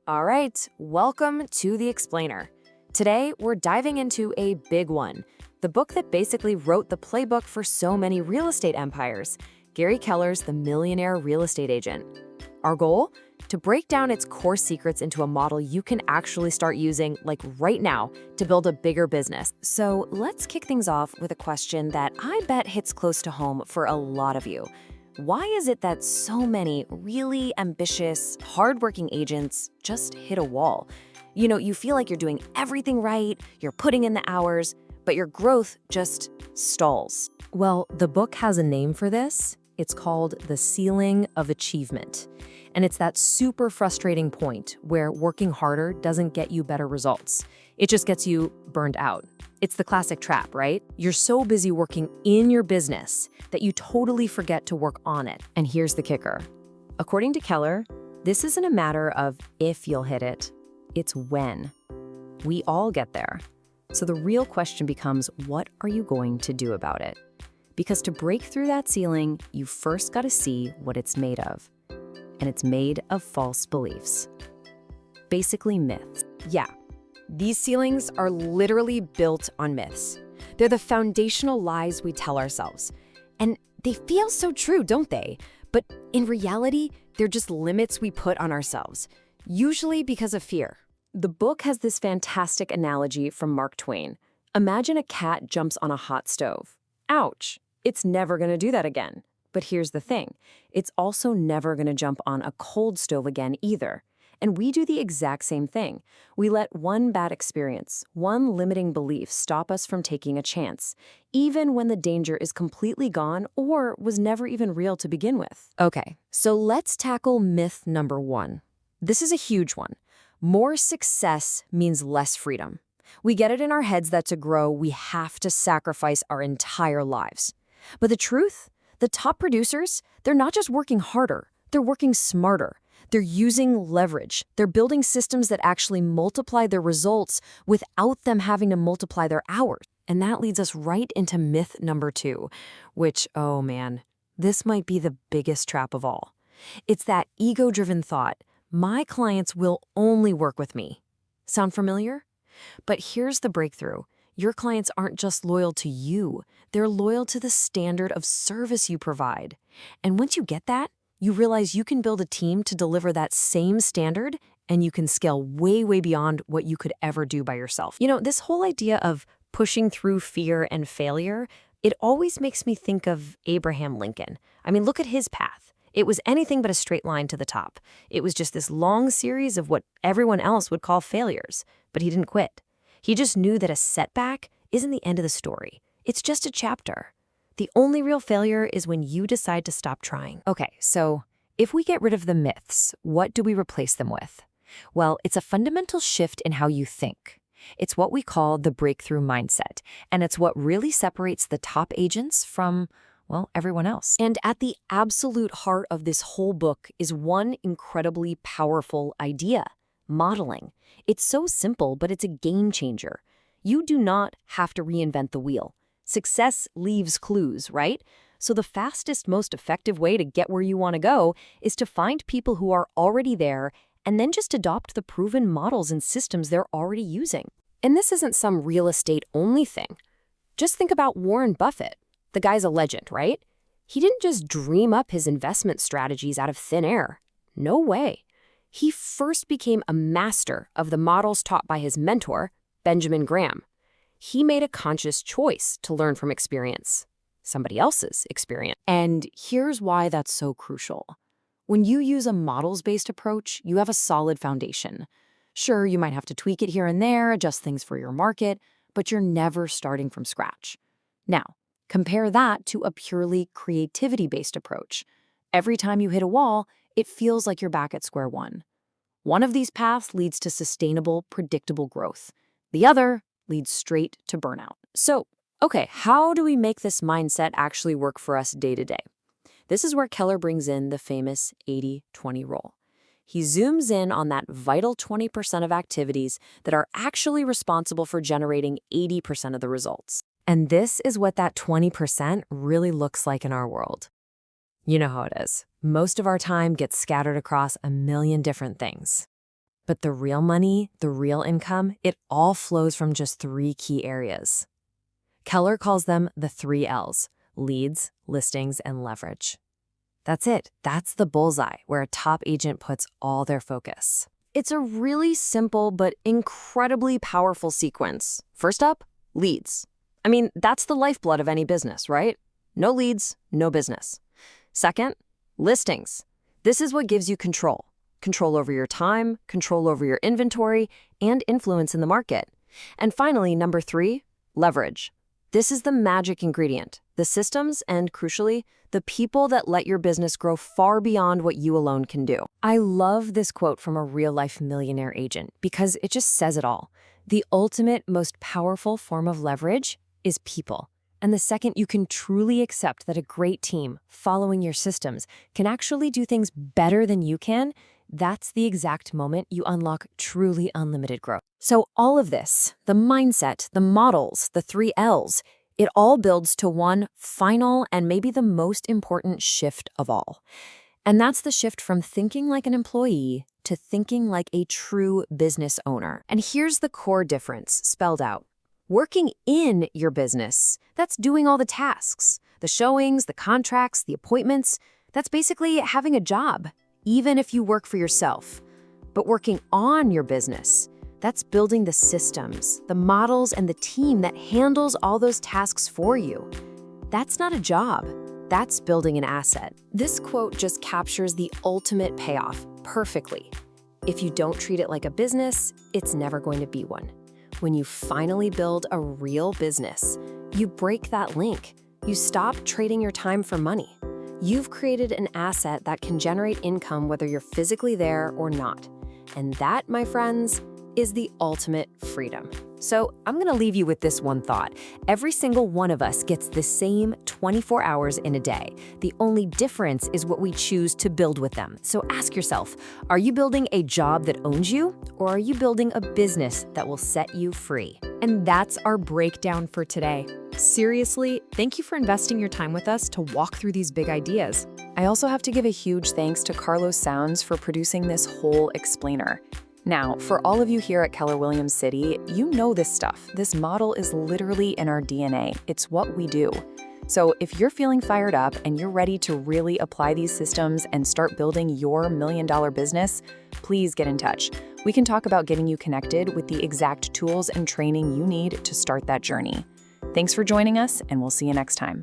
All right, welcome to The Explainer. Today, we're diving into a big one, the book that basically wrote the playbook for so many real estate empires, Gary Keller's The Millionaire Real Estate Agent. Our goal? To break down its core secrets into a model you can actually start using, like right now, to build a bigger business. So let's kick things off with a question that I bet hits close to home for a lot of you. Why is it that so many really ambitious, hardworking agents just hit a wall? You feel like you're doing everything right, you're putting in the hours, but your growth just stalls. Well, the book has a name for this. It's called The Ceiling of Achievement. And it's that super frustrating point where working harder doesn't get you better results. It just gets you burned out. It's the classic trap, right? You're so busy working in your business that you totally forget to work on it. And here's the kicker. According to Keller, this isn't a matter of if you'll hit it, it's when. We all get there. So the real question becomes, what are you going to do about it? Because to break through that ceiling, you first got to see what it's made of. And it's made of false beliefs. Basically myths. Yeah. These ceilings are literally built on myths. They're the foundational lies we tell ourselves. And they feel so true, don't they? But in reality, they're just limits we put on ourselves, usually because of fear. The book has this fantastic analogy from Mark Twain. Imagine a cat jumps on a hot stove. Ouch! It's never going to do that again. But here's the thing. It's also never going to jump on a cold stove again either. And we do the exact same thing. We let one bad experience, one limiting belief stop us from taking a chance, even when the danger is completely gone or was never even real to begin with. Okay, so let's tackle myth number one. This is a huge one. More success means less freedom. We get it in our heads that to grow, we have to sacrifice our entire lives. But the truth? The top producers, they're not just working harder, they're working smarter. They're using leverage. They're building systems that actually multiply their results without them having to multiply their hours. And that leads us right into myth number two, which, oh man, this might be the biggest trap of all. It's that ego-driven thought, my clients will only work with me. Sound familiar? But here's the breakthrough. Your clients aren't just loyal to you, they're loyal to the standard of service you provide. And once you get that, you realize you can build a team to deliver that same standard, and you can scale way, way beyond what you could ever do by yourself. This whole idea of pushing through fear and failure, it always makes me think of Abraham Lincoln. I mean, look at his path. It was anything but a straight line to the top. It was just this long series of what everyone else would call failures, but he didn't quit. He just knew that a setback isn't the end of the story. It's just a chapter. The only real failure is when you decide to stop trying. Okay, so if we get rid of the myths, what do we replace them with? Well, it's a fundamental shift in how you think. It's what we call the breakthrough mindset, and it's what really separates the top agents from, well, everyone else. And at the absolute heart of this whole book is one incredibly powerful idea: modeling. It's so simple, but it's a game changer. You do not have to reinvent the wheel. Success leaves clues, right? So the fastest, most effective way to get where you want to go is to find people who are already there and then just adopt the proven models and systems they're already using. And this isn't some real estate only thing. Just think about Warren Buffett. The guy's a legend, right? He didn't just dream up his investment strategies out of thin air. No way. He first became a master of the models taught by his mentor, Benjamin Graham. He made a conscious choice to learn from experience, somebody else's experience. And here's why that's so crucial. When you use a models-based approach, you have a solid foundation. Sure, you might have to tweak it here and there, adjust things for your market, but you're never starting from scratch. Now, compare that to a purely creativity-based approach. Every time you hit a wall, it feels like you're back at square one. One of these paths leads to sustainable, predictable growth. The other leads straight to burnout. So, okay, how do we make this mindset actually work for us day to day? This is where Keller brings in the famous 80-20 rule. He zooms in on that vital 20% of activities that are actually responsible for generating 80% of the results. And this is what that 20% really looks like in our world. You know how it is. Most of our time gets scattered across a million different things. But the real money, the real income, it all flows from just three key areas. Keller calls them the 3 Ls: leads, listings, and leverage. That's it. That's the bullseye where a top agent puts all their focus. It's a really simple but incredibly powerful sequence. First up, leads. I mean, that's the lifeblood of any business, right? No leads, no business. Second, listings. This is what gives you control. Control over your time, control over your inventory, and influence in the market. And finally, number 3, leverage. This is the magic ingredient, the systems and, crucially, the people that let your business grow far beyond what you alone can do. I love this quote from a real-life millionaire agent because it just says it all. The ultimate, most powerful form of leverage is people. And the second you can truly accept that a great team, following your systems, can actually do things better than you can, that's the exact moment you unlock truly unlimited growth. So all of this, the mindset, the models, the 3 Ls, it all builds to one final and maybe the most important shift of all. And that's the shift from thinking like an employee to thinking like a true business owner. And here's the core difference spelled out. Working in your business, that's doing all the tasks, the showings, the contracts, the appointments. That's basically having a job, even if you work for yourself. But working on your business, that's building the systems, the models, and the team that handles all those tasks for you. That's not a job. That's building an asset. This quote just captures the ultimate payoff perfectly. If you don't treat it like a business, it's never going to be one. When you finally build a real business, you break that link. You stop trading your time for money. You've created an asset that can generate income whether you're physically there or not. And that, my friends, is the ultimate freedom. So I'm going to leave you with this one thought. Every single one of us gets the same 24 hours in a day. The only difference is what we choose to build with them. So ask yourself, are you building a job that owns you, or are you building a business that will set you free? And that's our breakdown for today. Seriously, thank you for investing your time with us to walk through these big ideas. I also have to give a huge thanks to Carlos Sounds for producing this whole explainer. Now, for all of you here at Keller Williams City, you know this stuff. This model is literally in our DNA. It's what we do. So if you're feeling fired up and you're ready to really apply these systems and start building your $1 million business, please get in touch. We can talk about getting you connected with the exact tools and training you need to start that journey. Thanks for joining us, and we'll see you next time.